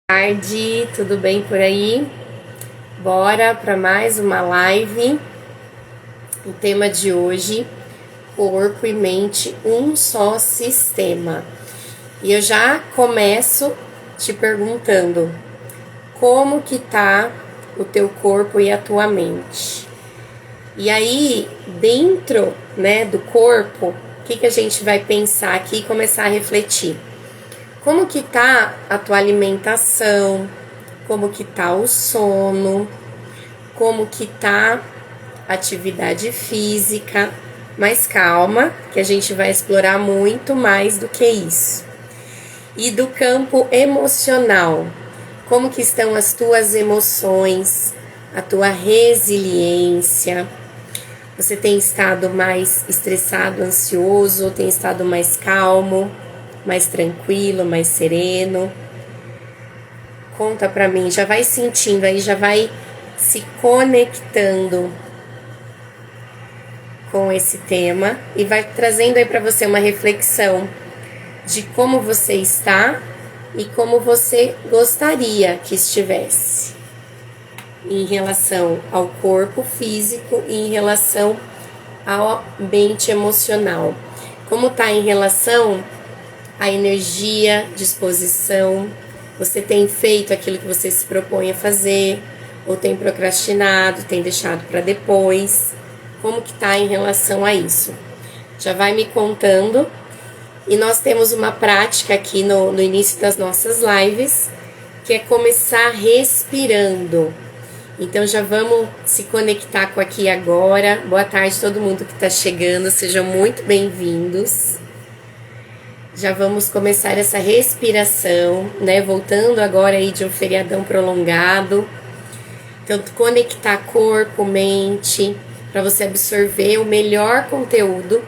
Tarde, tudo bem por aí? Bora para mais uma live. O tema de hoje: corpo e mente, um só sistema. E eu já começo te perguntando: como que tá o teu corpo e a tua mente? E aí, dentro, do corpo, o que a gente vai pensar aqui e começar a refletir? Como que tá a tua alimentação? Como que tá o sono? Como que tá a atividade física? Mas calma, que a gente vai explorar muito mais do que isso. E do campo emocional, como que estão as tuas emoções, a tua resiliência? Você tem estado mais estressado, ansioso, ou tem estado mais calmo, mais tranquilo, mais sereno? Conta pra mim, já vai sentindo aí, já vai se conectando com esse tema e vai trazendo aí pra você uma reflexão de como você está e como você gostaria que estivesse em relação ao corpo físico e em relação ao ambiente emocional. Como tá em relação à energia, disposição? Você tem feito aquilo que você se propõe a fazer, ou tem procrastinado, tem deixado para depois? Como que tá em relação a isso? Já vai me contando. E nós temos uma prática aqui no início das nossas lives, que é começar respirando. Então já vamos se conectar com aqui agora. Boa tarde a todo mundo que está chegando, sejam muito bem-vindos. Já vamos começar essa respiração, voltando agora aí de um feriadão prolongado. Então, conectar corpo, mente, para você absorver o melhor conteúdo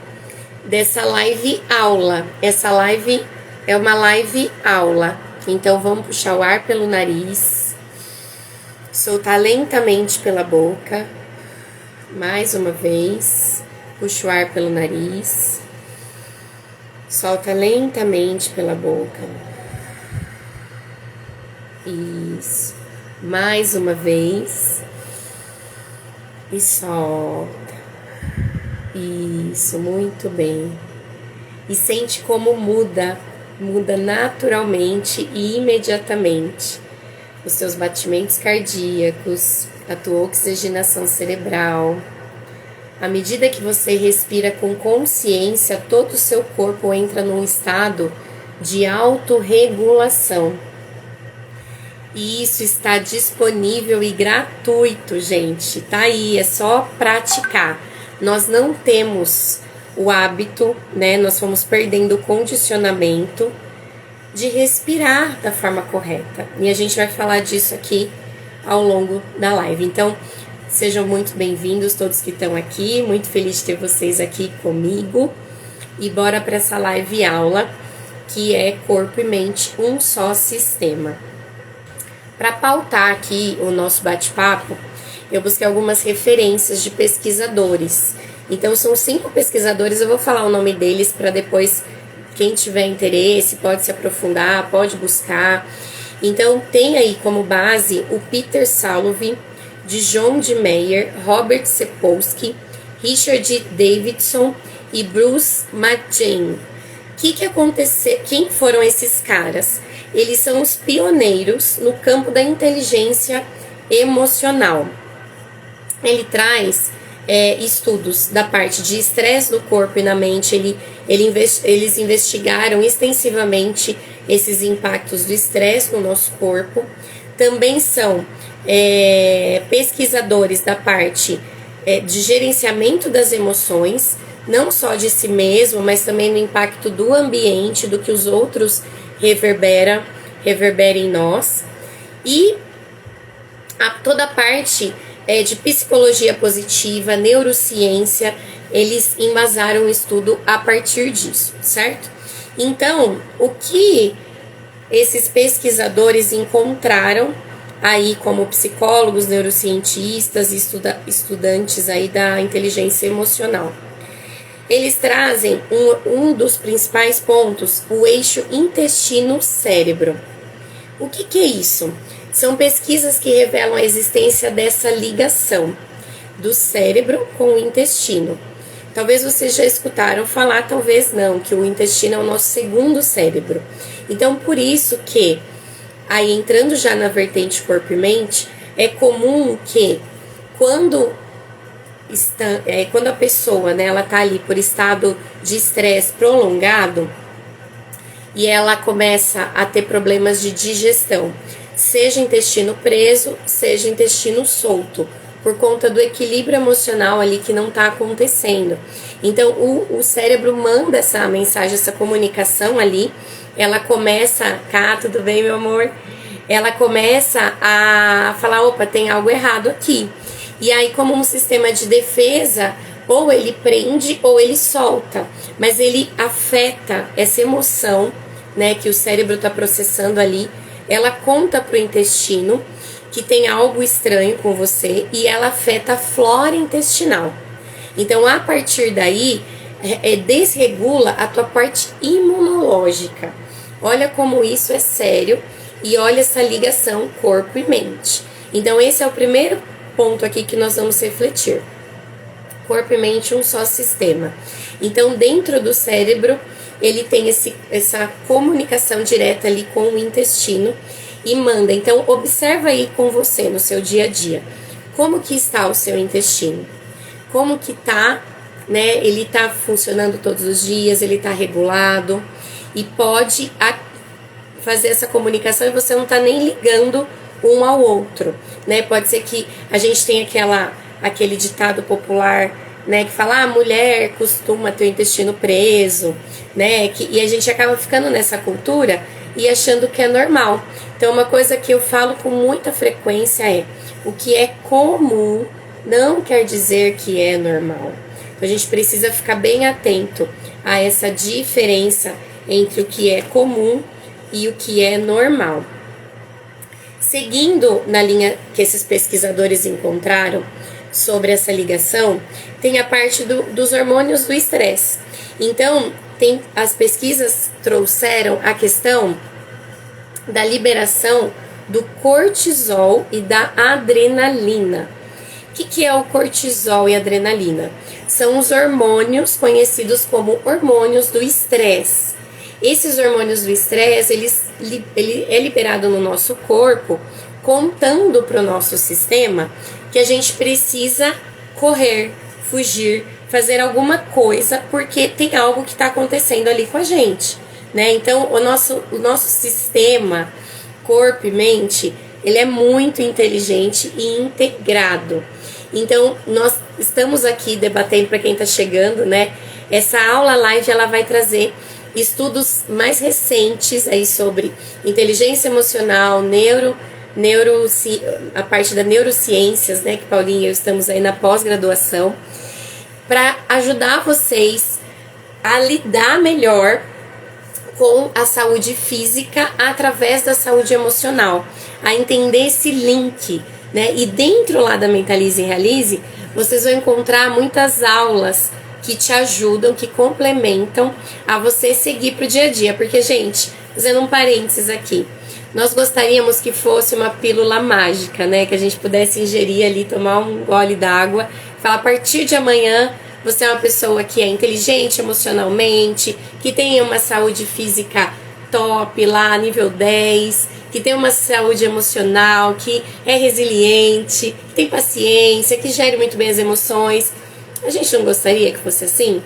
dessa live aula. Essa live é uma live aula. Então, vamos puxar o ar pelo nariz, soltar lentamente pela boca. Mais uma vez, puxa o ar pelo nariz. Solta lentamente pela boca. Isso. Mais uma vez. E solta. Isso, muito bem. E sente como muda naturalmente e imediatamente os seus batimentos cardíacos, a tua oxigenação cerebral. À medida que você respira com consciência, todo o seu corpo entra num estado de autorregulação. E isso está disponível e gratuito, gente. Tá aí, é só praticar. Nós não temos o hábito, Nós fomos perdendo o condicionamento de respirar da forma correta. E a gente vai falar disso aqui ao longo da live. Então, sejam muito bem-vindos todos que estão aqui, muito feliz de ter vocês aqui comigo. E bora para essa live aula, que é Corpo e Mente, um só sistema. Para pautar aqui o nosso bate-papo, eu busquei algumas referências de pesquisadores. Então, são 5 pesquisadores, eu vou falar o nome deles para depois, quem tiver interesse, pode se aprofundar, pode buscar. Então, tem aí como base o Peter Salovey, de John D. Mayer, Robert Sapolsky, Richard Davidson e Bruce McGinn. O que aconteceu? Quem foram esses caras? Eles são os pioneiros no campo da inteligência emocional. Ele traz estudos da parte de estresse no corpo e na mente. Eles investigaram extensivamente esses impactos do estresse no nosso corpo. Também são pesquisadores da parte de gerenciamento das emoções, não só de si mesmo, mas também no impacto do ambiente, do que os outros reverbera em nós. E toda a parte de psicologia positiva, neurociência, eles embasaram o estudo a partir disso, certo? Então, o que esses pesquisadores encontraram aí como psicólogos, neurocientistas e estudantes aí da inteligência emocional? Eles trazem um dos principais pontos, o eixo intestino-cérebro. O que é isso? São pesquisas que revelam a existência dessa ligação do cérebro com o intestino. Talvez vocês já escutaram falar, talvez não, que o intestino é o nosso segundo cérebro. Então, por isso que, aí entrando já na vertente corpo e mente, é comum que quando a pessoa, né, ela tá ali por estado de estresse prolongado e ela começa a ter problemas de digestão, seja intestino preso, seja intestino solto, por conta do equilíbrio emocional ali que não está acontecendo. Então, o cérebro manda essa mensagem, essa comunicação ali, ela começa, Cá, tudo bem, meu amor? Ela começa a falar, opa, tem algo errado aqui. E aí, como um sistema de defesa, ou ele prende ou ele solta, mas ele afeta essa emoção, né, que o cérebro está processando ali, ela conta para o intestino que tem algo estranho com você e ela afeta a flora intestinal. Então, a partir daí, desregula a tua parte imunológica. Olha como isso é sério e olha essa ligação corpo e mente. Então, esse é o primeiro ponto aqui que nós vamos refletir. Corpo e mente, um só sistema. Então, dentro do cérebro, ele tem essa comunicação direta ali com o intestino e manda. Então, observa aí com você no seu dia a dia. Como que está o seu intestino? Como que tá, né? Ele tá funcionando todos os dias, ele tá regulado e pode fazer essa comunicação e você não tá nem ligando um ao outro, né? Pode ser que a gente tenha aquele ditado popular, né, que fala, mulher costuma ter o intestino preso, né? E a gente acaba ficando nessa cultura e achando que é normal. Então, uma coisa que eu falo com muita frequência é: o que é comum não quer dizer que é normal. Então, a gente precisa ficar bem atento a essa diferença entre o que é comum e o que é normal. Seguindo na linha que esses pesquisadores encontraram sobre essa ligação, tem a parte dos hormônios do estresse. Então, as pesquisas trouxeram a questão da liberação do cortisol e da adrenalina. O que é o cortisol e a adrenalina? São os hormônios conhecidos como hormônios do estresse. Esses hormônios do estresse, ele é liberado no nosso corpo, contando para o nosso sistema que a gente precisa correr, fugir, fazer alguma coisa, porque tem algo que está acontecendo ali com a gente, né? Então, o nosso sistema, corpo e mente, ele é muito inteligente e integrado. Então, nós estamos aqui debatendo, para quem está chegando, né? Essa aula live, ela vai trazer estudos mais recentes aí sobre inteligência emocional, a parte da neurociências, né, que Paulinha e eu estamos aí na pós-graduação, para ajudar vocês a lidar melhor com a saúde física através da saúde emocional, a entender esse link, né? E dentro lá da Mentalize e Realize, vocês vão encontrar muitas aulas que te ajudam, que complementam a você seguir pro dia a dia. Porque, gente, fazendo um parênteses aqui, nós gostaríamos que fosse uma pílula mágica, né? Que a gente pudesse ingerir ali, tomar um gole d'água, falar, a partir de amanhã você é uma pessoa que é inteligente emocionalmente, que tem uma saúde física top lá, nível 10, que tem uma saúde emocional, que é resiliente, que tem paciência, que gere muito bem as emoções. A gente não gostaria que fosse assim?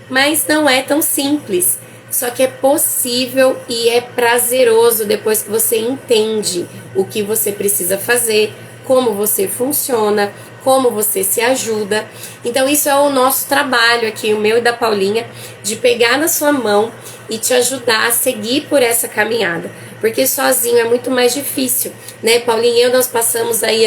Mas não é tão simples. Só que é possível e é prazeroso depois que você entende o que você precisa fazer, como você funciona, como você se ajuda. Então isso é o nosso trabalho aqui, o meu e da Paulinha, de pegar na sua mão e te ajudar a seguir por essa caminhada. Porque sozinho é muito mais difícil, né? Paulinha e eu, nós passamos aí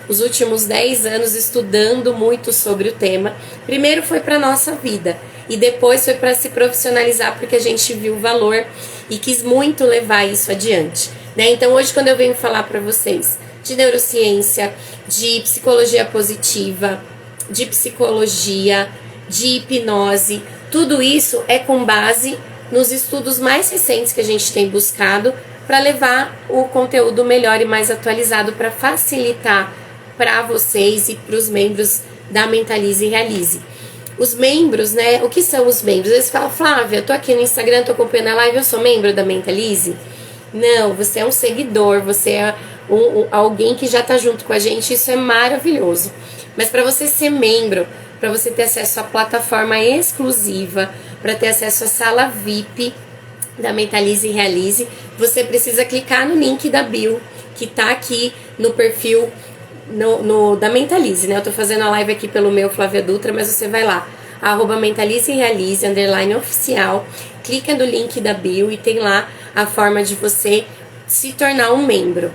os últimos 10 anos estudando muito sobre o tema. Primeiro foi para nossa vida e depois foi para se profissionalizar, porque a gente viu o valor e quis muito levar isso adiante, né? Então hoje, quando eu venho falar para vocês de neurociência, de psicologia positiva, de psicologia, de hipnose, tudo isso é com base nos estudos mais recentes que a gente tem buscado para levar o conteúdo melhor e mais atualizado para facilitar para vocês e para os membros da Mentalize e Realize. Os membros, né? O que são os membros? Eles falam, Flávia, eu tô aqui no Instagram, tô acompanhando a live, eu sou membro da Mentalize? Não, você é um seguidor, você é alguém que já tá junto com a gente, isso é maravilhoso. Mas para você ser membro, para você ter acesso à plataforma exclusiva, para ter acesso à sala VIP da Mentalize e Realize, você precisa clicar no link da bio, que tá aqui no perfil da Mentalize, né? Eu tô fazendo a live aqui pelo meu Flávia Dutra, mas você vai lá, @Mentalize e Realize, _oficial, clica no link da bio e tem lá a forma de você se tornar um membro.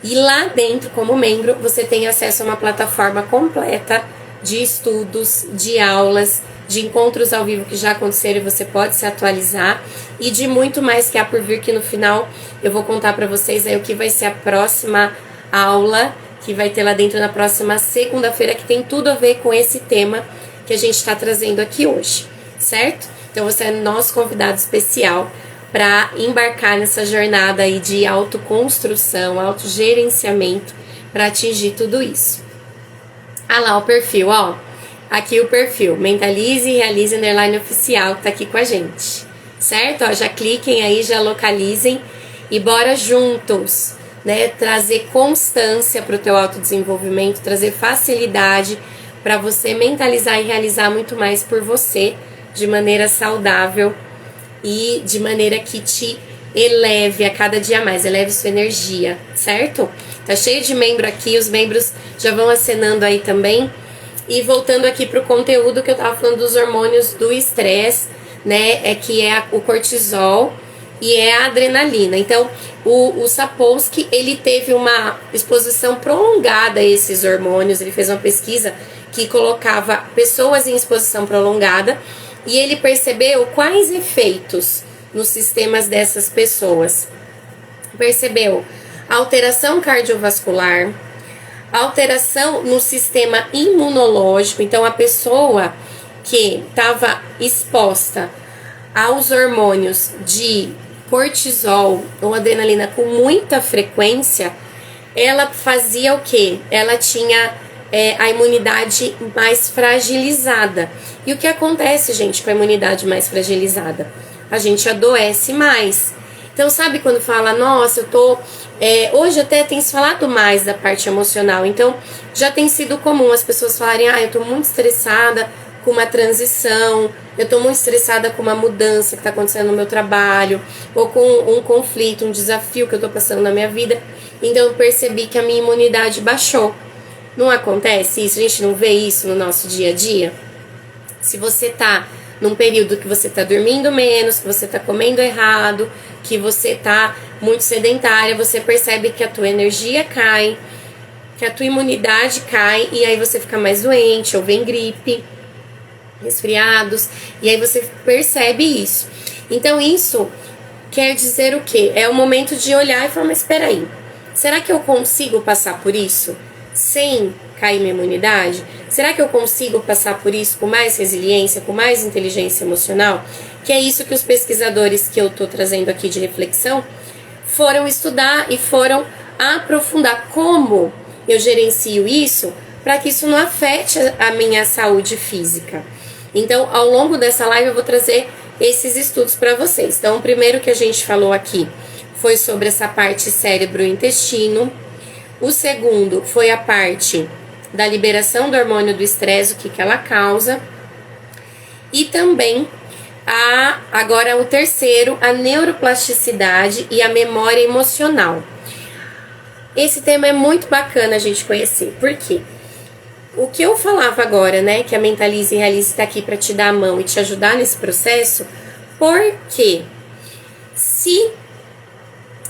E lá dentro, como membro, você tem acesso a uma plataforma completa de estudos, de aulas, de encontros ao vivo que já aconteceram e você pode se atualizar, e de muito mais que há por vir, que no final eu vou contar para vocês aí o que vai ser a próxima aula, que vai ter lá dentro na próxima segunda-feira, que tem tudo a ver com esse tema que a gente está trazendo aqui hoje, certo? Então você é nosso convidado especial para embarcar nessa jornada aí de autoconstrução, autogerenciamento, para atingir tudo isso. Ah lá o perfil, ó. Aqui o perfil, Mentalize e Realize _oficial, que tá aqui com a gente, certo? Ó, já cliquem aí, já localizem e bora juntos, né? Trazer constância para o teu autodesenvolvimento, trazer facilidade para você mentalizar e realizar muito mais por você, de maneira saudável e de maneira que te eleve a cada dia mais, eleve sua energia, certo? Tá cheio de membro aqui, os membros já vão acenando aí também. E voltando aqui pro conteúdo que eu tava falando dos hormônios do estresse, né, que é o cortisol e é a adrenalina. Então, o Sapolsky, ele teve uma exposição prolongada a esses hormônios, ele fez uma pesquisa que colocava pessoas em exposição prolongada e ele percebeu quais efeitos nos sistemas dessas pessoas. Percebeu alteração cardiovascular, alteração no sistema imunológico. Então, a pessoa que estava exposta aos hormônios de cortisol ou adrenalina com muita frequência, ela fazia o quê? Ela tinha a imunidade mais fragilizada. E o que acontece, gente, com a imunidade mais fragilizada? A gente adoece mais. Então, sabe quando fala, nossa, eu tô... hoje até tem se falado mais da parte emocional. Então, já tem sido comum as pessoas falarem, eu tô muito estressada com uma transição, eu tô muito estressada com uma mudança que tá acontecendo no meu trabalho, ou com um conflito, um desafio que eu tô passando na minha vida. Então, eu percebi que a minha imunidade baixou. Não acontece isso? A gente não vê isso no nosso dia a dia? Se você tá num período que você tá dormindo menos, que você tá comendo errado, que você tá muito sedentária, você percebe que a tua energia cai, que a tua imunidade cai, e aí você fica mais doente, ou vem gripe, resfriados, e aí você percebe isso. Então isso quer dizer o quê? É o momento de olhar e falar, mas espera aí, será que eu consigo passar por isso sem cair minha imunidade? Será que eu consigo passar por isso com mais resiliência, com mais inteligência emocional? Que é isso que os pesquisadores que eu tô trazendo aqui de reflexão foram estudar e foram aprofundar como eu gerencio isso para que isso não afete a minha saúde física. Então, ao longo dessa live eu vou trazer esses estudos para vocês. Então, o primeiro que a gente falou aqui foi sobre essa parte cérebro e intestino. O segundo foi a parte da liberação do hormônio do estresse, o que ela causa. E também, agora o terceiro, a neuroplasticidade e a memória emocional. Esse tema é muito bacana a gente conhecer. Por quê? O que eu falava agora, né, que a Mentalize e Realize está aqui para te dar a mão e te ajudar nesse processo, porque se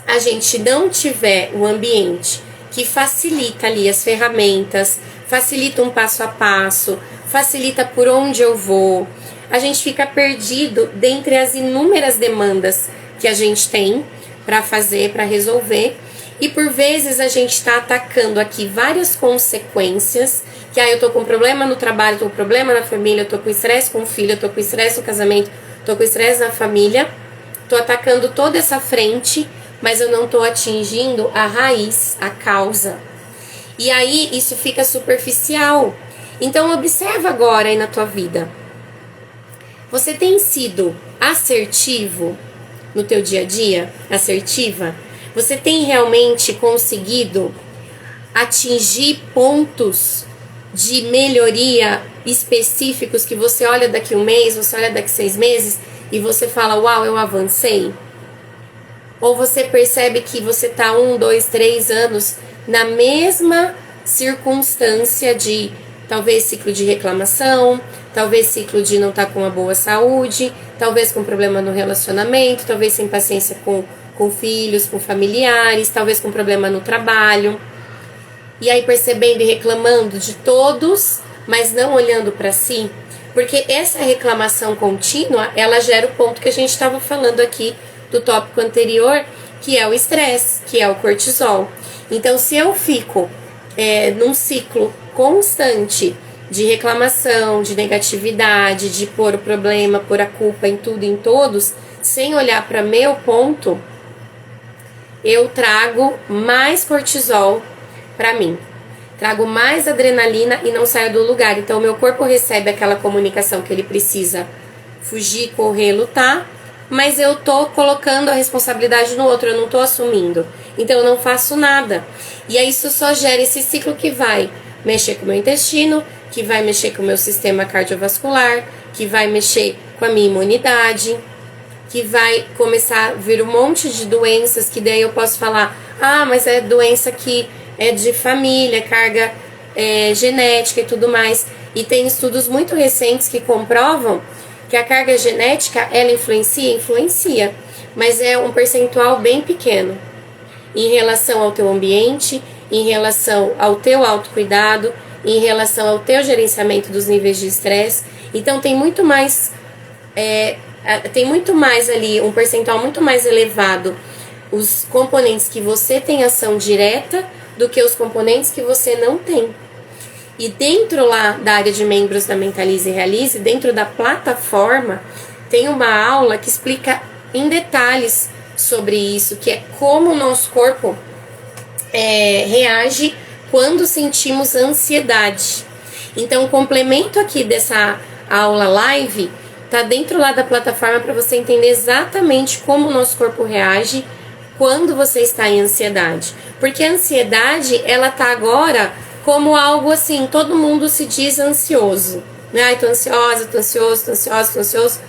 a gente não tiver o ambiente que facilita ali as ferramentas, facilita um passo a passo, facilita por onde eu vou, a gente fica perdido dentre as inúmeras demandas que a gente tem para fazer, para resolver, e por vezes a gente está atacando aqui várias consequências, que eu tô com problema no trabalho, tô com problema na família, tô com estresse com o filho, tô com estresse no casamento, tô com estresse na família, tô atacando toda essa frente, mas eu não estou atingindo a raiz, a causa. E aí isso fica superficial. Então observa agora aí na tua vida. Você tem sido assertivo no teu dia a dia? Assertiva? Você tem realmente conseguido atingir pontos de melhoria específicos que você olha daqui um mês, você olha daqui 6 meses e você fala, uau, eu avancei? Ou você percebe que você está 1, 2, 3 anos na mesma circunstância de talvez ciclo de reclamação, talvez ciclo de não estar com uma boa saúde, talvez com problema no relacionamento, talvez sem paciência com filhos, com familiares, talvez com problema no trabalho. E aí percebendo e reclamando de todos, mas não olhando para si, porque essa reclamação contínua, ela gera o ponto que a gente estava falando aqui do tópico anterior, que é o estresse, que é o cortisol. Então, se eu fico num ciclo constante de reclamação, de negatividade, de pôr o problema, pôr a culpa em tudo e em todos, sem olhar para meu ponto, eu trago mais cortisol para mim. Trago mais adrenalina e não saio do lugar. Então, o meu corpo recebe aquela comunicação que ele precisa fugir, correr, lutar, mas eu tô colocando a responsabilidade no outro, eu não tô assumindo. Então, eu não faço nada. E aí, isso só gera esse ciclo que vai mexer com o meu intestino, que vai mexer com o meu sistema cardiovascular, que vai mexer com a minha imunidade, que vai começar a vir um monte de doenças que daí eu posso falar, mas é doença que é de família, carga genética e tudo mais. E tem estudos muito recentes que comprovam que a carga genética, ela influencia, mas é um percentual bem pequeno em relação ao teu ambiente, em relação ao teu autocuidado, em relação ao teu gerenciamento dos níveis de estresse. Então tem muito mais ali, um percentual muito mais elevado, os componentes que você tem ação direta do que os componentes que você não tem. E dentro lá da área de membros da Mentalize e Realize, dentro da plataforma, tem uma aula que explica em detalhes sobre isso, que é como o nosso corpo reage quando sentimos ansiedade. Então, o complemento aqui dessa aula live tá dentro lá da plataforma para você entender exatamente como o nosso corpo reage quando você está em ansiedade. Porque a ansiedade, ela tá agora como algo assim, todo mundo se diz ansioso, né? Ai, tô ansiosa, tô ansioso, tô ansiosa, tô ansioso.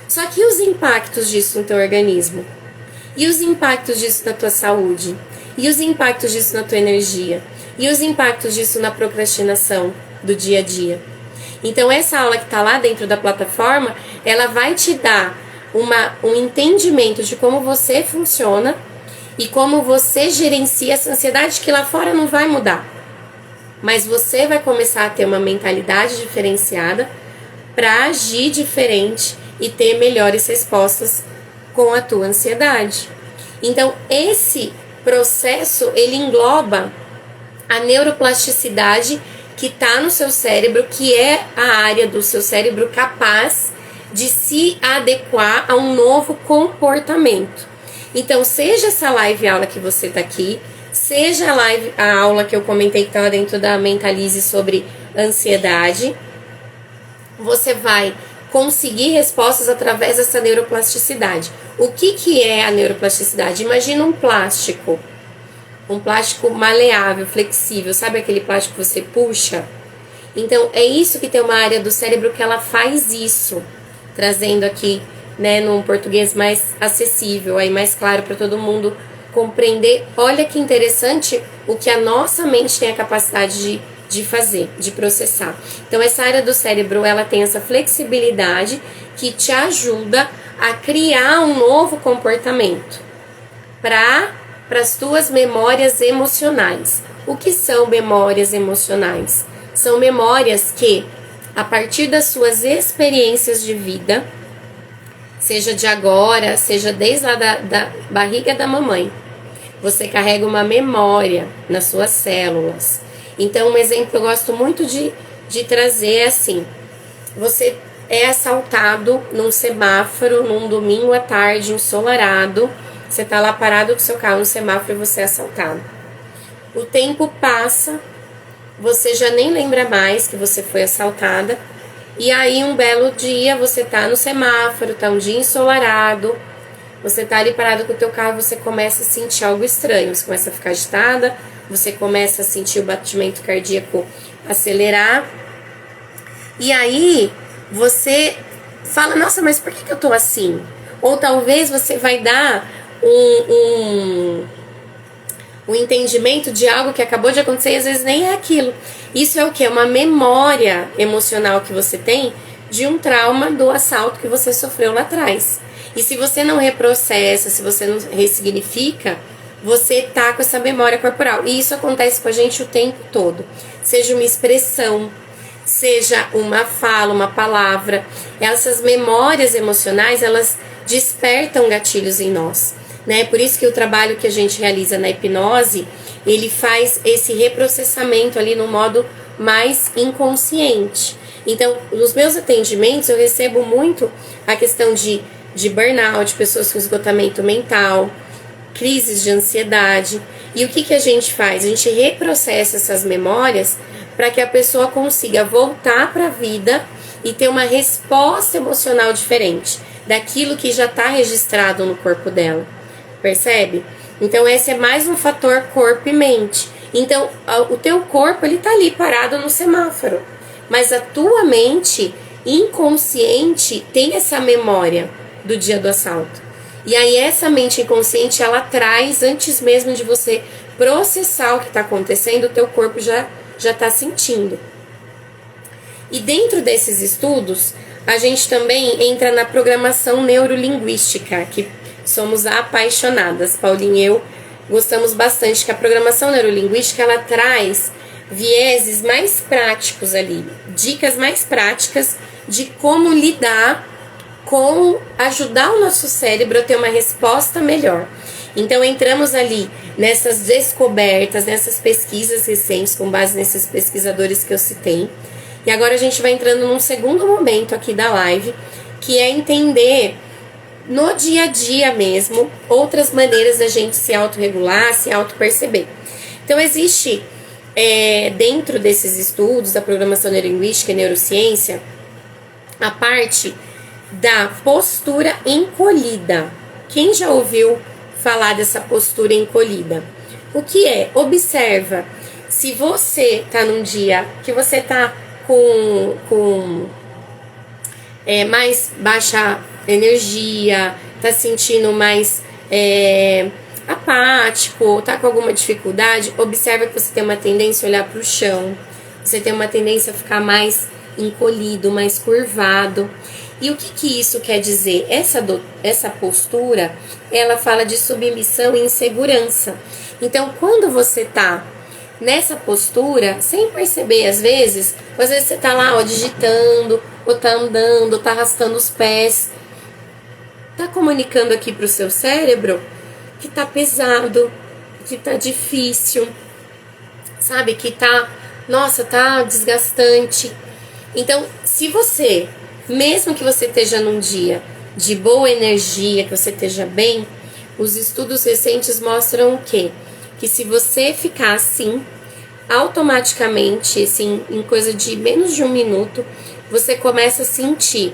Só que os impactos disso no teu organismo? E os impactos disso na tua saúde? E os impactos disso na tua energia? E os impactos disso na procrastinação do dia a dia? Então, essa aula que está lá dentro da plataforma, ela vai te dar um entendimento de como você funciona e como você gerencia essa ansiedade que lá fora não vai mudar. Mas você vai começar a ter uma mentalidade diferenciada para agir diferente e ter melhores respostas com a tua ansiedade. Então, esse processo, ele engloba a neuroplasticidade que está no seu cérebro, que é a área do seu cérebro capaz de se adequar a um novo comportamento. Então, seja essa live aula que você está aqui, seja a aula que eu comentei que estava dentro da Mentalize sobre ansiedade, você vai conseguir respostas através dessa neuroplasticidade. O que é a neuroplasticidade? Imagina um plástico maleável, flexível, sabe aquele plástico que você puxa? Então, é isso que tem uma área do cérebro que ela faz isso, trazendo aqui, né, num português mais acessível, aí mais claro para todo mundo compreender. Olha que interessante o que a nossa mente tem a capacidade de fazer, de processar. Então, essa área do cérebro, ela tem essa flexibilidade que te ajuda a criar um novo comportamento para as tuas memórias emocionais. O que são memórias emocionais? São memórias que, a partir das suas experiências de vida, seja de agora, seja desde lá da barriga da mamãe, você carrega uma memória nas suas células. Então, um exemplo que eu gosto muito de trazer é assim: você é assaltado num semáforo, num domingo à tarde ensolarado, você tá lá parado com seu carro no semáforo e você é assaltado. O tempo passa, você já nem lembra mais que você foi assaltada. E aí um belo dia você tá no semáforo, tá um dia ensolarado, você tá ali parado com o teu carro, você começa a sentir algo estranho, você começa a ficar agitada, você começa a sentir o batimento cardíaco acelerar. E aí você fala, nossa, mas por que eu tô assim? Ou talvez você vai dar um entendimento de algo que acabou de acontecer e às vezes nem é aquilo. Isso é o que? Uma memória emocional que você tem de um trauma do assalto que você sofreu lá atrás. E se você não reprocessa, se você não ressignifica, você tá com essa memória corporal. E isso acontece com a gente o tempo todo. Seja uma expressão, seja uma fala, uma palavra. Essas memórias emocionais, elas despertam gatilhos em nós. Né? Por isso que o trabalho que a gente realiza na hipnose, ele faz esse reprocessamento ali no modo mais inconsciente. Então, nos meus atendimentos, eu recebo muito a questão de burnout, pessoas com esgotamento mental, crises de ansiedade. E o que a gente faz? A gente reprocessa essas memórias para que a pessoa consiga voltar para a vida e ter uma resposta emocional diferente daquilo que já está registrado no corpo dela. Percebe? Então esse é mais um fator corpo e mente. Então o teu corpo, ele tá ali parado no semáforo, mas a tua mente inconsciente tem essa memória do dia do assalto. E aí essa mente inconsciente, ela traz, antes mesmo de você processar o que está acontecendo, o teu corpo já tá sentindo. E dentro desses estudos, a gente também entra na programação neurolinguística, que somos apaixonadas. Paulinha e eu gostamos bastante, que a programação neurolinguística, ela traz vieses mais práticos ali, dicas mais práticas de como lidar com ajudar o nosso cérebro a ter uma resposta melhor. Então entramos ali nessas descobertas, nessas pesquisas recentes, com base nesses pesquisadores que eu citei. E agora a gente vai entrando num segundo momento aqui da live, que é entender no dia a dia mesmo outras maneiras da gente se autorregular, se auto-perceber. Então existe dentro desses estudos da programação neurolinguística e neurociência a parte da postura encolhida. Quem já ouviu falar dessa postura encolhida? O que é? Observa se você tá num dia que você tá com mais baixa energia, tá sentindo mais apático, tá com alguma dificuldade, observa que você tem uma tendência a olhar para o chão, você tem uma tendência a ficar mais encolhido, mais curvado. E o que isso quer dizer? Essa postura, ela fala de submissão e insegurança. Então, quando você tá nessa postura, sem perceber, às vezes você tá lá, digitando, ou tá andando, ou tá arrastando os pés, tá comunicando aqui pro seu cérebro que tá pesado, que tá difícil, sabe? Que tá desgastante. Então, se você, mesmo que você esteja num dia de boa energia, que você esteja bem, os estudos recentes mostram o quê? Que se você ficar assim, automaticamente, assim, em coisa de menos de 1 minuto, você começa a sentir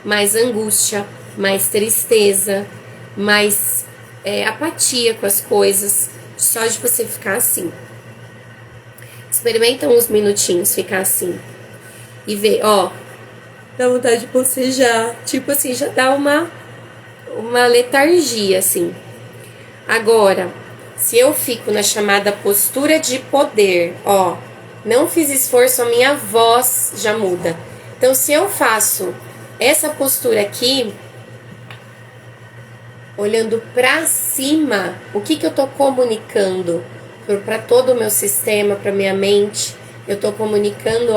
mais angústia, mais tristeza, mais apatia com as coisas, só de você ficar assim. Experimenta uns minutinhos ficar assim e ver, dá vontade de bocejar, tipo assim, já dá uma letargia, assim. Agora, se eu fico na chamada postura de poder, não fiz esforço, a minha voz já muda. Então, se eu faço essa postura aqui, olhando pra cima, o que eu tô comunicando para todo o meu sistema, para minha mente? Eu tô comunicando,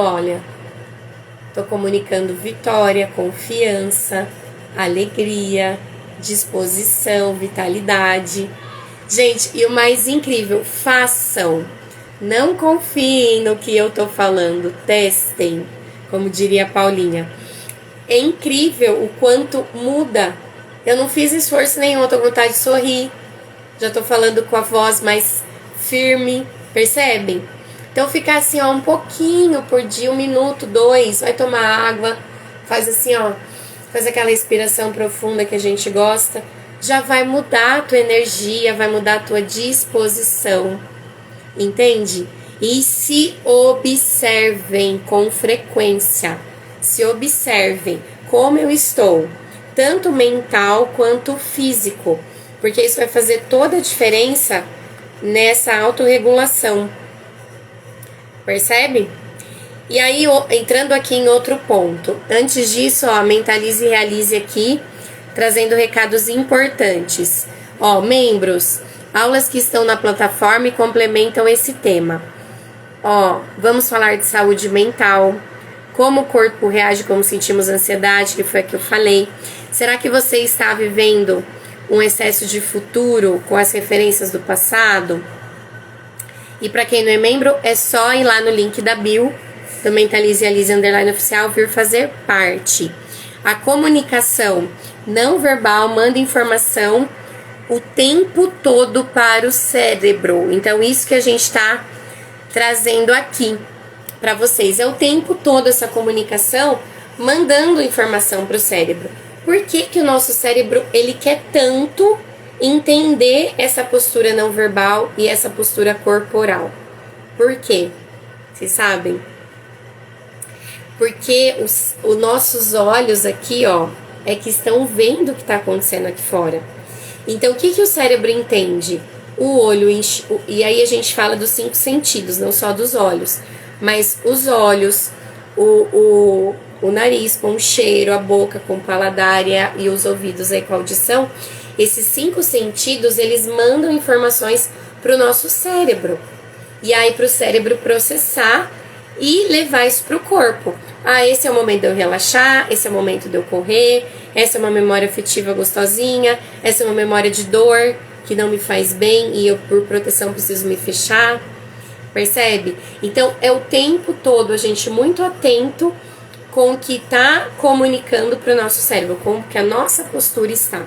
tô comunicando vitória, confiança, alegria, disposição, vitalidade. Gente, e o mais incrível, façam. Não confiem no que eu tô falando, testem, como diria a Paulinha. É incrível o quanto muda Eu não fiz esforço nenhum, eu tô com vontade de sorrir. Já tô falando com a voz mais firme, percebem? Então ficar assim, ó, um pouquinho por dia, 1 minuto, 2, vai tomar água, faz assim, ó, faz aquela respiração profunda que a gente gosta, já vai mudar a tua energia, vai mudar a tua disposição, entende? E se observem com frequência, se observem como eu estou, tanto mental quanto físico, porque isso vai fazer toda a diferença nessa autorregulação. Percebe? E aí, entrando aqui em outro ponto. Antes disso, ó, mentalize e realize aqui, trazendo recados importantes. Ó, membros, aulas que estão na plataforma e complementam esse tema. Ó, vamos falar de saúde mental, como o corpo reage quando sentimos ansiedade, que foi a que eu falei. Será que você está vivendo um excesso de futuro com as referências do passado? E para quem não é membro, é só ir lá no link da bio, do Mentalize e Alize _oficial, vir fazer parte. A comunicação não verbal manda informação o tempo todo para o cérebro. Então, isso que a gente está trazendo aqui para vocês. É o tempo todo essa comunicação mandando informação para o cérebro. Por que que o nosso cérebro, ele quer tanto entender essa postura não verbal e essa postura corporal? Por quê? Vocês sabem? Porque os nossos olhos aqui, ó, é que estão vendo o que está acontecendo aqui fora. Então, o que que o cérebro entende? O olho, e aí a gente fala dos 5 sentidos, não só dos olhos, mas os olhos, o nariz com o cheiro, a boca com o paladar e os ouvidos aí com a audição. Esses 5 sentidos, eles mandam informações para o nosso cérebro. E aí para o cérebro processar e levar isso para o corpo. Ah, esse é o momento de eu relaxar, esse é o momento de eu correr, essa é uma memória afetiva gostosinha, essa é uma memória de dor que não me faz bem e eu, por proteção, preciso me fechar. Percebe? Então, é o tempo todo a gente muito atento com o que está comunicando para o nosso cérebro, como que a nossa postura está.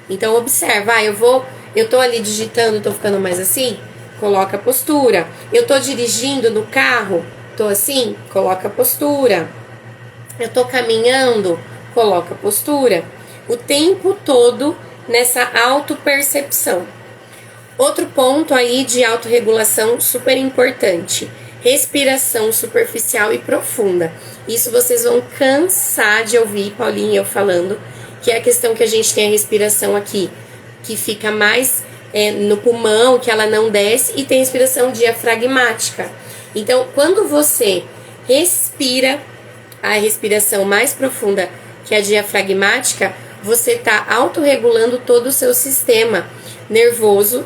Então, observa, eu tô ali digitando, tô ficando mais assim, coloca a postura. Eu tô dirigindo no carro, tô assim, coloca a postura. Eu tô caminhando, coloca a postura. O tempo todo nessa autopercepção. Outro ponto aí de autorregulação super importante: respiração superficial e profunda. Isso vocês vão cansar de ouvir Paulinha e eu falando, que é a questão que a gente tem a respiração aqui, que fica mais no pulmão, que ela não desce, e tem a respiração diafragmática. Então, quando você respira a respiração mais profunda, que é a diafragmática, você está autorregulando todo o seu sistema nervoso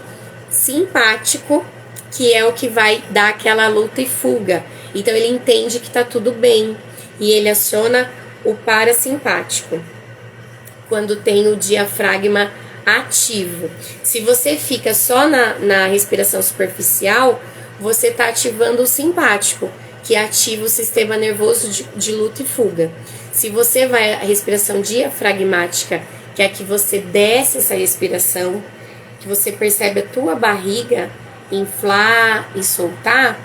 simpático, que é o que vai dar aquela luta e fuga. Então ele entende que tá tudo bem e ele aciona o parasimpático quando tem o diafragma ativo. Se você fica só na respiração superficial, você tá ativando o simpático, que ativa o sistema nervoso de luta e fuga. Se você vai à respiração diafragmática, que é que você desce essa respiração, que você percebe a tua barriga inflar e soltar,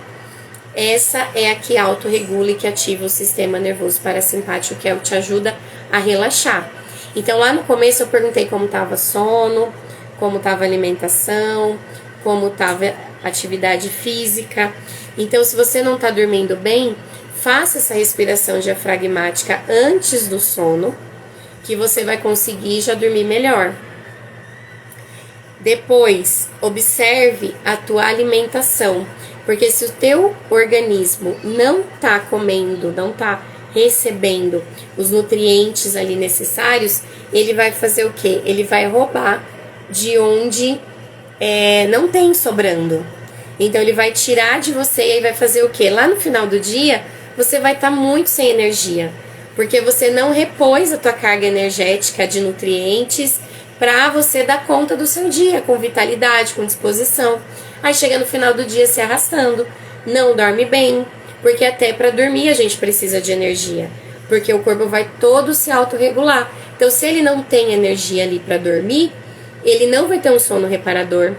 essa é a que autorregula e que ativa o sistema nervoso parasimpático, que é o que te ajuda a relaxar. Então, lá no começo eu perguntei como estava sono, como estava alimentação, como estava atividade física. Então, se você não está dormindo bem, faça essa respiração diafragmática antes do sono, que você vai conseguir já dormir melhor. Depois, observe a tua alimentação, porque se o teu organismo não tá comendo, não tá recebendo os nutrientes ali necessários, ele vai fazer o quê? Ele vai roubar de onde não tem sobrando. Então, ele vai tirar de você e aí vai fazer o quê? Lá no final do dia, você vai estar muito sem energia, porque você não repôs a tua carga energética de nutrientes para você dar conta do seu dia, com vitalidade, com disposição. Aí chega no final do dia se arrastando, não dorme bem, porque até para dormir a gente precisa de energia, porque o corpo vai todo se autorregular. Então, se ele não tem energia ali para dormir, ele não vai ter um sono reparador.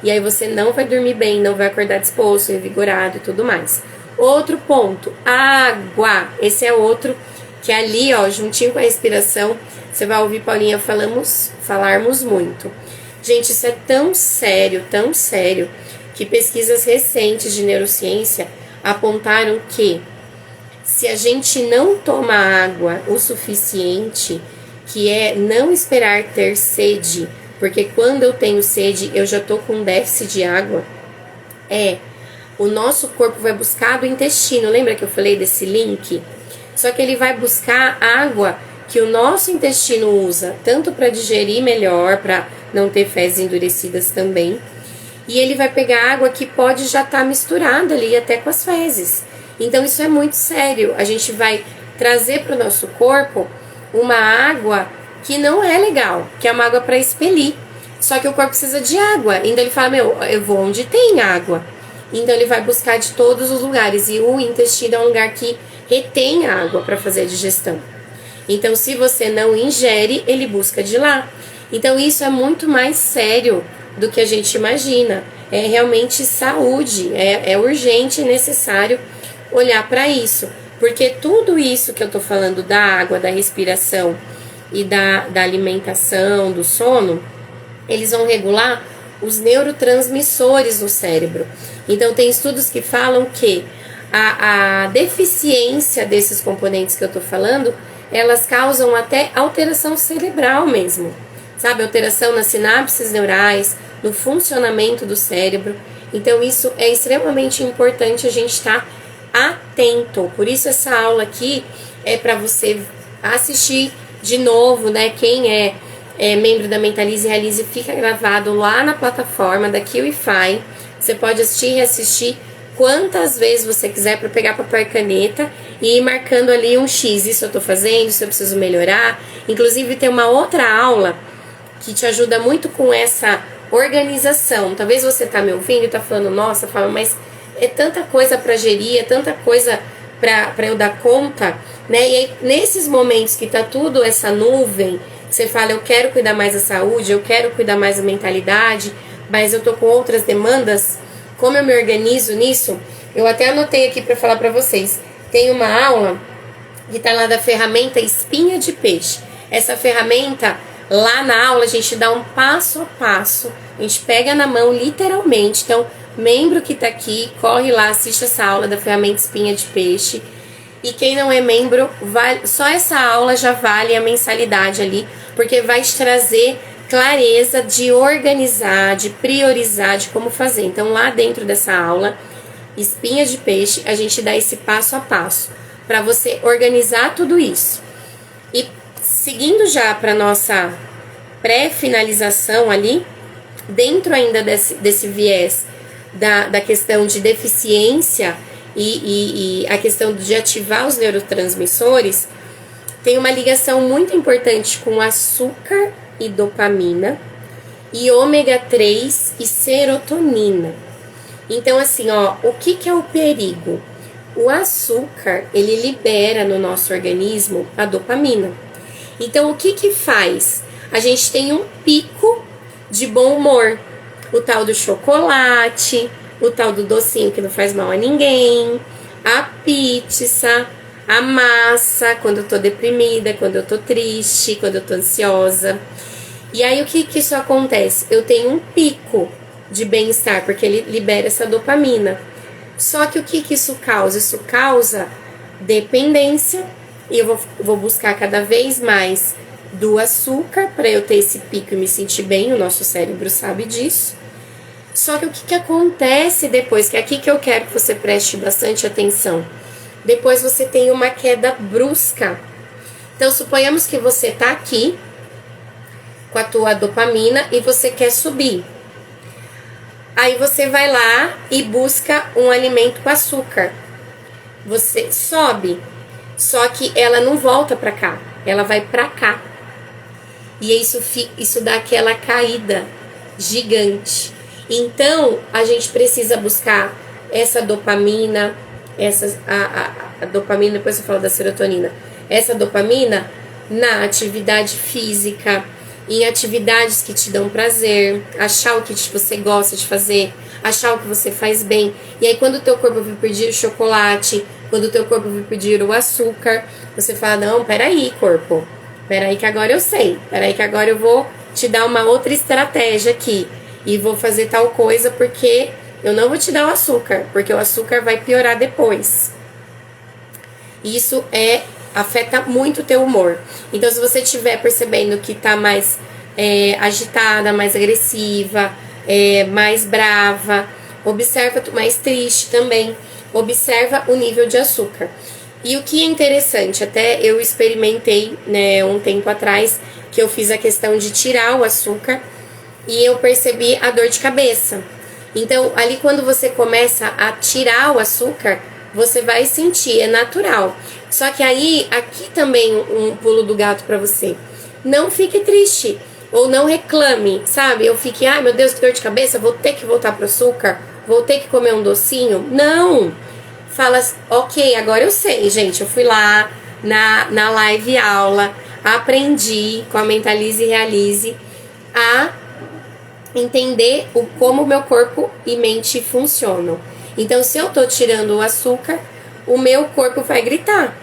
E aí você não vai dormir bem, não vai acordar disposto, revigorado e tudo mais. Outro ponto, água. Esse é outro que ali, ó, juntinho com a respiração, você vai ouvir Paulinha falarmos muito. Gente, isso é tão sério, que pesquisas recentes de neurociência apontaram que se a gente não toma água o suficiente, que é não esperar ter sede, porque quando eu tenho sede, eu já tô com déficit de água, o nosso corpo vai buscar do intestino. Lembra que eu falei desse link? Só que ele vai buscar água que o nosso intestino usa, tanto para digerir melhor, para não ter fezes endurecidas também. E ele vai pegar água que pode já estar misturada ali até com as fezes. Então isso é muito sério. A gente vai trazer para o nosso corpo uma água que não é legal, que é uma água para expelir. Só que o corpo precisa de água. Então ele fala, eu vou onde tem água. Então ele vai buscar de todos os lugares. E o intestino é um lugar que retém água para fazer a digestão. Então se você não ingere, ele busca de lá. Então isso é muito mais sério do que a gente imagina. É realmente saúde, é urgente e necessário olhar para isso. Porque tudo isso que eu tô falando da água, da respiração e da alimentação, do sono, eles vão regular os neurotransmissores no cérebro. Então tem estudos que falam que a deficiência desses componentes que eu tô falando, elas causam até alteração cerebral mesmo. Sabe, alteração nas sinapses neurais, no funcionamento do cérebro. Então isso é extremamente importante a gente estar atento. Por isso essa aula aqui é para você assistir de novo, né? Quem é membro da Mentalize e Realize, fica gravado lá na plataforma da QIFI. Você pode assistir e reassistir quantas vezes você quiser para pegar papel e caneta e ir marcando ali um X. Isso eu tô fazendo, isso eu preciso melhorar. Inclusive tem uma outra aula que te ajuda muito com essa organização. Talvez você tá me ouvindo e tá falando, nossa, Fábio, mas é tanta coisa para gerir, é tanta coisa para eu dar conta, né? E aí, nesses momentos que tá tudo essa nuvem, você fala, eu quero cuidar mais da saúde, eu quero cuidar mais da mentalidade, mas eu tô com outras demandas, como eu me organizo nisso? Eu até anotei aqui para falar para vocês. Tem uma aula que tá lá da ferramenta espinha de peixe. Essa ferramenta, lá na aula, a gente dá um passo a passo, a gente pega na mão literalmente. Então, membro que tá aqui, corre lá, assiste essa aula da ferramenta espinha de peixe. E quem não é membro, só essa aula já vale a mensalidade ali, porque vai te trazer clareza de organizar, de priorizar, de como fazer. Então, lá dentro dessa aula, espinha de peixe, a gente dá esse passo a passo para você organizar tudo isso. E seguindo já para nossa pré-finalização ali, dentro ainda desse viés da questão de deficiência e a questão de ativar os neurotransmissores, tem uma ligação muito importante com açúcar e dopamina, e ômega 3 e serotonina. Então, assim, o que é o perigo? O açúcar, ele libera no nosso organismo a dopamina. Então, o que faz? A gente tem um pico de bom humor. O tal do chocolate, o tal do docinho que não faz mal a ninguém, a pizza, a massa, quando eu tô deprimida, quando eu tô triste, quando eu tô ansiosa. E aí, o que isso acontece? Eu tenho um pico de bem-estar, porque ele libera essa dopamina. Só que o que isso causa? Isso causa dependência, e eu vou buscar cada vez mais do açúcar para eu ter esse pico e me sentir bem, o nosso cérebro sabe disso. Só que o que acontece depois, que é aqui que eu quero que você preste bastante atenção. Depois você tem uma queda brusca. Então, suponhamos que você tá aqui com a tua dopamina e você quer subir. Aí você vai lá e busca um alimento com açúcar. Você sobe, só que ela não volta para cá, ela vai para cá. E isso dá aquela caída gigante. Então, a gente precisa buscar essa dopamina, a dopamina, depois eu falo da serotonina. Essa dopamina na atividade física, em atividades que te dão prazer, achar o que você gosta de fazer, achar o que você faz bem. E aí quando o teu corpo vir pedir o chocolate, quando o teu corpo vir pedir o açúcar, você fala, não, peraí, corpo, peraí que agora eu sei, peraí que agora eu vou te dar uma outra estratégia aqui e vou fazer tal coisa porque eu não vou te dar o açúcar, porque o açúcar vai piorar depois. Isso afeta muito o teu humor. Então, se você estiver percebendo que tá mais agitada, mais agressiva, mais brava, observa, mais triste também, observa o nível de açúcar. E o que é interessante, até eu experimentei, né, um tempo atrás, que eu fiz a questão de tirar o açúcar e eu percebi a dor de cabeça. Então, ali quando você começa a tirar o açúcar, você vai sentir, é natural. Só que aí, aqui também um pulo do gato pra você. Não fique triste, ou não reclame, sabe? Eu fique, ai meu Deus, que dor de cabeça, vou ter que voltar pro açúcar, vou ter que comer um docinho. Não! Fala, ok, agora eu sei, gente, eu fui lá na live aula, aprendi com a Mentalize e Realize a entender como o meu corpo e mente funcionam. Então, se eu tô tirando o açúcar, o meu corpo vai gritar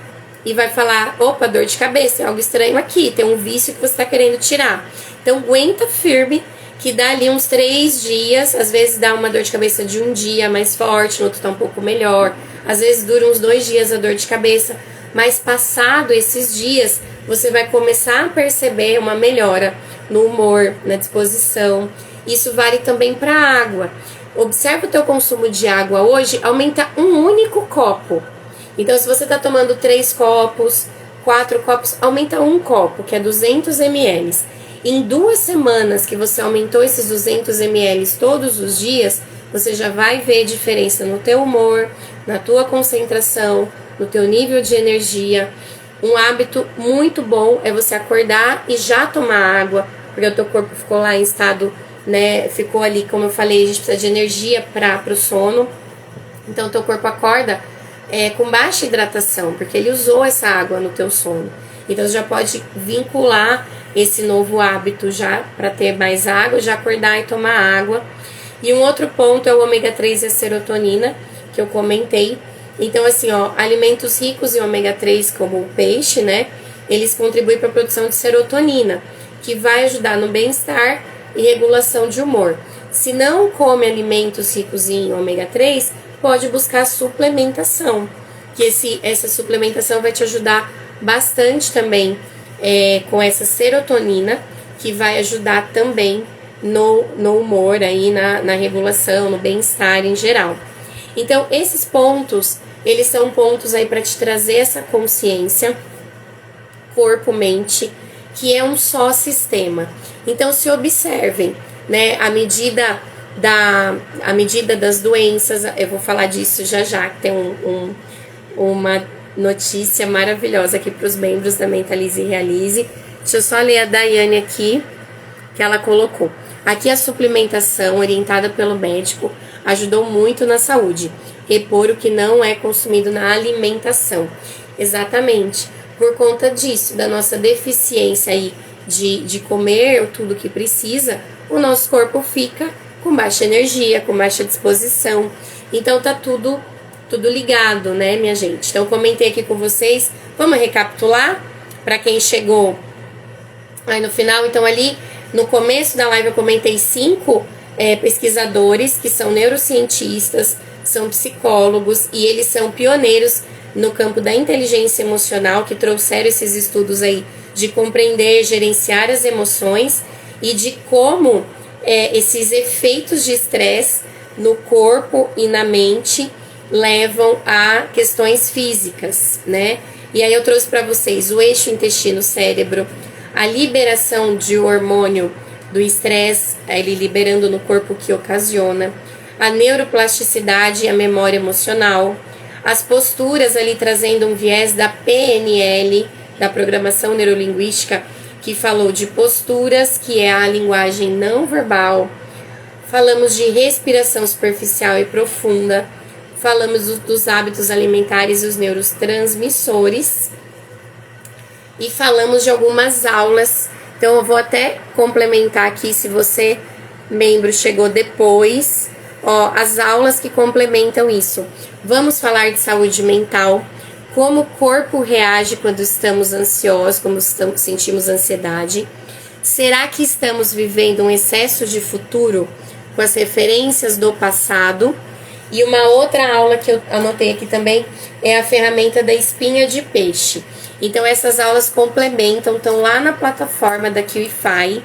e vai falar, opa, dor de cabeça, é algo estranho aqui, tem um vício que você tá querendo tirar. Então, aguenta firme, que dá ali uns 3 dias, às vezes dá uma dor de cabeça de um dia mais forte, no outro tá um pouco melhor, às vezes dura uns 2 dias a dor de cabeça, mas passado esses dias, você vai começar a perceber uma melhora no humor, na disposição. Isso vale também para a água. Observa o teu consumo de água hoje, aumenta um único copo. Então, se você está tomando 3 copos, 4 copos, aumenta um copo, que é 200 ml. Em 2 semanas que você aumentou esses 200 ml todos os dias, você já vai ver diferença no teu humor, na tua concentração, no teu nível de energia. Um hábito muito bom é você acordar e já tomar água, porque o teu corpo ficou lá em estado, né, ficou ali, como eu falei, a gente precisa de energia para o sono. Então, teu corpo acorda com baixa hidratação, porque ele usou essa água no teu sono. Então, você já pode vincular esse novo hábito já para ter mais água, já acordar e tomar água. E um outro ponto é o ômega 3 e a serotonina, que eu comentei. Então, assim, ó, alimentos ricos em ômega 3, como o peixe, né, eles contribuem para a produção de serotonina, que vai ajudar no bem-estar e regulação de humor. Se não come alimentos ricos em ômega 3, pode buscar suplementação, que essa suplementação vai te ajudar bastante também com essa serotonina, que vai ajudar também no humor, aí, na regulação, no bem-estar em geral. Então, esses pontos, eles são pontos aí para te trazer essa consciência, corpo-mente, que é um só sistema. Então, se observem, né, à medida das doenças, eu vou falar disso já, que tem uma notícia maravilhosa aqui para os membros da Mentalize e Realize. Deixa eu só ler a Daiane aqui, que ela colocou. Aqui a suplementação orientada pelo médico ajudou muito na saúde. Repor o que não é consumido na alimentação. Exatamente. Por conta disso, da nossa deficiência aí de comer tudo que precisa, o nosso corpo fica com baixa energia, com baixa disposição. Então tá tudo ligado, né, minha gente? Então comentei aqui com vocês. Vamos recapitular para quem chegou aí no final. Então ali no começo da live eu comentei 5 pesquisadores que são neurocientistas, são psicólogos e eles são pioneiros no campo da inteligência emocional, que trouxeram esses estudos aí de compreender, gerenciar as emoções e de como esses efeitos de estresse no corpo e na mente levam a questões físicas, né? E aí eu trouxe para vocês o eixo intestino-cérebro, a liberação de hormônio do estresse, ele liberando no corpo que ocasiona, a neuroplasticidade e a memória emocional, as posturas ali trazendo um viés da PNL, da programação neurolinguística, que falou de posturas, que é a linguagem não verbal. Falamos de respiração superficial e profunda. Falamos dos hábitos alimentares e os neurotransmissores. e falamos de algumas aulas. Então eu vou até complementar aqui, se você, membro, chegou depois, ó, as aulas que complementam isso. Vamos falar de saúde mental, como o corpo reage quando estamos ansiosos, como sentimos ansiedade. Será que estamos vivendo um excesso de futuro com as referências do passado? E uma outra aula que eu anotei aqui também é a ferramenta da espinha de peixe. Então essas aulas complementam, estão lá na plataforma da QIFI,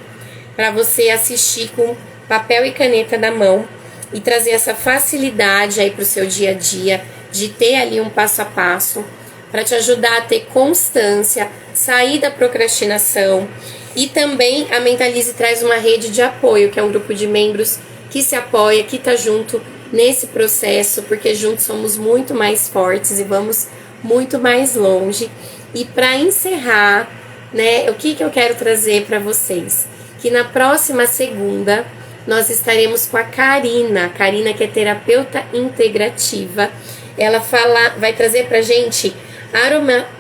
para você assistir com papel e caneta na mão e trazer essa facilidade aí para o seu dia a dia, de ter ali um passo a passo, para te ajudar a ter constância, sair da procrastinação. E também a Mentalize traz uma rede de apoio, que é um grupo de membros que se apoia, que está junto nesse processo, porque juntos somos muito mais fortes e vamos muito mais longe. E para encerrar, né, o que eu quero trazer para vocês? Que na próxima segunda nós estaremos com a Karina, que é terapeuta integrativa. Ela vai trazer pra gente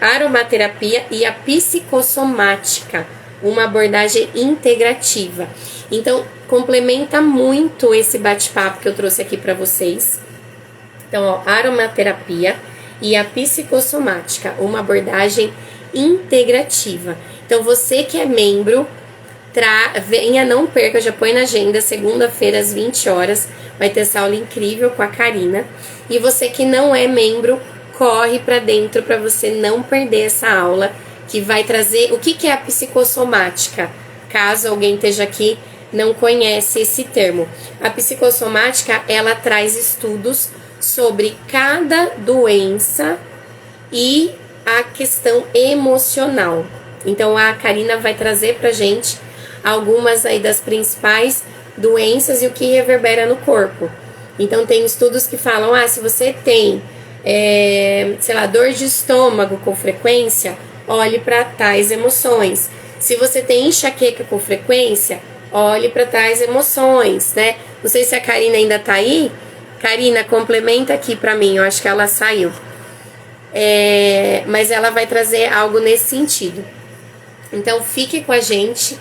aromaterapia e a psicossomática, uma abordagem integrativa. Então, complementa muito esse bate-papo que eu trouxe aqui para vocês. Então, ó, aromaterapia e a psicossomática, uma abordagem integrativa. Então, você que é membro, venha, não perca, já põe na agenda, segunda-feira às 20 horas, vai ter essa aula incrível com a Karina. E você que não é membro, corre para dentro para você não perder essa aula, que vai trazer o que é a psicossomática, caso alguém esteja aqui não conhece esse termo. A psicossomática, ela traz estudos sobre cada doença e a questão emocional. Então a Karina vai trazer pra gente algumas aí das principais doenças e o que reverbera no corpo. Então tem estudos que falam, se você tem, sei lá, dor de estômago com frequência, olhe para tais emoções. Se você tem enxaqueca com frequência, olhe para tais emoções, né? Não sei se a Karina ainda tá aí. Karina, complementa aqui para mim, eu acho que ela saiu. Mas ela vai trazer algo nesse sentido. Então fique com a gente.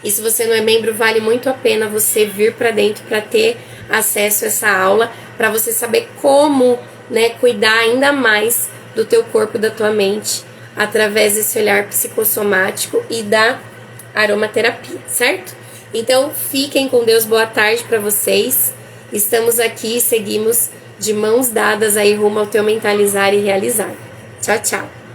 E se você não é membro, vale muito a pena você vir para dentro para ter acesso a essa aula, para você saber como, né, cuidar ainda mais do teu corpo, da tua mente, através desse olhar psicossomático e da aromaterapia, certo? Então fiquem com Deus, boa tarde para vocês. Estamos aqui e seguimos de mãos dadas aí rumo ao teu mentalizar e realizar. Tchau, tchau.